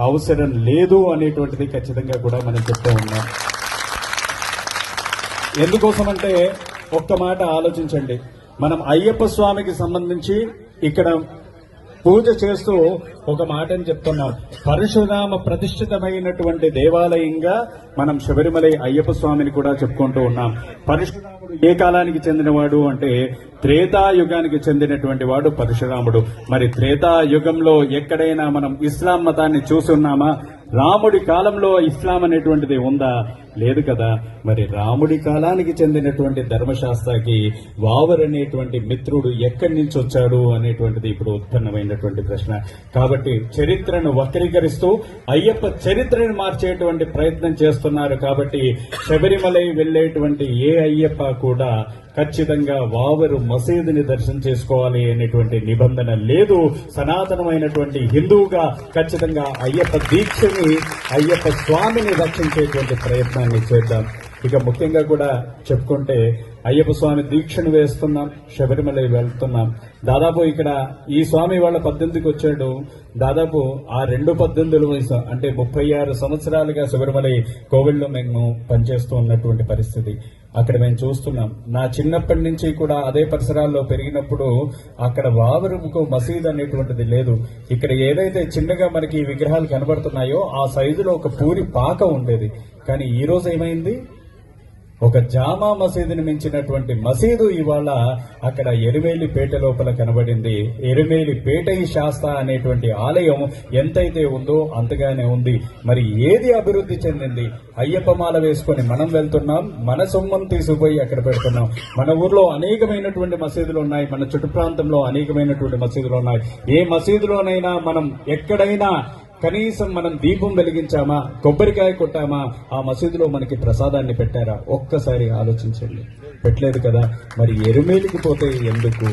అవసరం లేదు అనేటువంటిది ఖచ్చితంగా కూడా మనం చెప్తూ ఉన్నాం. ఎందుకోసమంటే ఒక్క మాట ఆలోచించండి. మనం అయ్యప్ప స్వామికి సంబంధించి ఇక్కడ పూజ చేస్తూ ఒక మాటని చెప్తున్నాం. పరశురామ ప్రతిష్ఠితమైనటువంటి దేవాలయంగా మనం శబరిమలై అయ్యప్ప స్వామిని కూడా చెప్పుకుంటూ ఉన్నాం. పరశురాముడు ఏ కాలానికి చెందినవాడు అంటే త్రేతాయుగానికి చెందినటువంటి వాడు పరశురాముడు. మరి త్రేతాయుగంలో ఎక్కడైనా మనం ఇస్లాం మతాన్ని చూసున్నామా? రాముడి కాలంలో ఇస్లాం అనేటువంటిది ఉందా? లేదు కదా. మరి రాముడి కాలానికి చెందినటువంటి ధర్మశాస్త్రకి వావర్ అనేటువంటి మిత్రుడు ఎక్కడి నుంచి వచ్చాడు అనేటువంటిది ఇప్పుడు ఉత్పన్నమైనటువంటి ప్రశ్న. కాబట్టి చరిత్రను వక్రీకరిస్తూ అయ్యప్ప చరిత్రను మార్చేటువంటి ప్రయత్నం చేస్తున్నారు. కాబట్టి శబరిమలై వెళ్లేటువంటి ఏ అయ్యప్ప కూడా ఖచ్చితంగా వావరు మసీదుని దర్శనం చేసుకోవాలి అనేటువంటి నిబంధన లేదు. సనాతనమైనటువంటి హిందువుగా ఖచ్చితంగా అయ్యప్ప దీక్షని, అయ్యప్ప స్వామిని రక్షించేటువంటి ప్రయత్నాన్ని చేద్దాం. ఇక ముఖ్యంగా కూడా చెప్పుకుంటే అయ్యప్ప స్వామి దీక్షను వేస్తున్నాం, శబరిమలై వెళ్తున్నాం. దాదాపు ఇక్కడ ఈ స్వామి వాళ్ళ 18కి వచ్చాడు. దాదాపు ఆ 18 వయసు అంటే 36 సంవత్సరాలుగా శబరిమలై కోవిల్లో మేము పనిచేస్తూ ఉన్నటువంటి పరిస్థితి అక్కడ మేము చూస్తున్నాం. నా చిన్నప్పటి నుంచి కూడా అదే పరిసరాల్లో పెరిగినప్పుడు అక్కడ వావరుకు మసీద్ అనేటువంటిది లేదు. ఇక్కడ ఏదైతే చిన్నగా మనకి విగ్రహాలు కనబడుతున్నాయో ఆ సైజులో ఒక పూరి పాక ఉండేది. కానీ ఈ రోజు ఏమైంది? ఒక జామా మసీదుని మించినటువంటి మసీదు ఇవాళ అక్కడ ఎరుమేలిపేట లోపల కనబడింది. ఎరుమేలిపేట శాస్త అనేటువంటి ఆలయం ఎంతైతే ఉందో అంతగానే ఉంది. మరి ఏది అభివృద్ధి చెందింది? అయ్యప్ప మాల వేసుకొని మనం వెళ్తున్నాం, మన సొమ్మం తీసుకుపోయి అక్కడ పెడుతున్నాం. మన ఊర్లో అనేకమైనటువంటి మసీదులు ఉన్నాయి, మన చుట్టు ప్రాంతంలో అనేకమైనటువంటి మసీదులు ఉన్నాయి. ఏ మసీదులోనైనా మనం ఎక్కడైనా కనీసం మనం దీపం వెలిగించామా, కొబ్బరికాయ కొట్టామా, ఆ మసీదులో మనకి ప్రసాదాన్ని పెట్టారా? ఒక్కసారి ఆలోచించండి. పెట్టలేదు కదా. మరి ఎరుమేలికి పోతే ఎందుకు?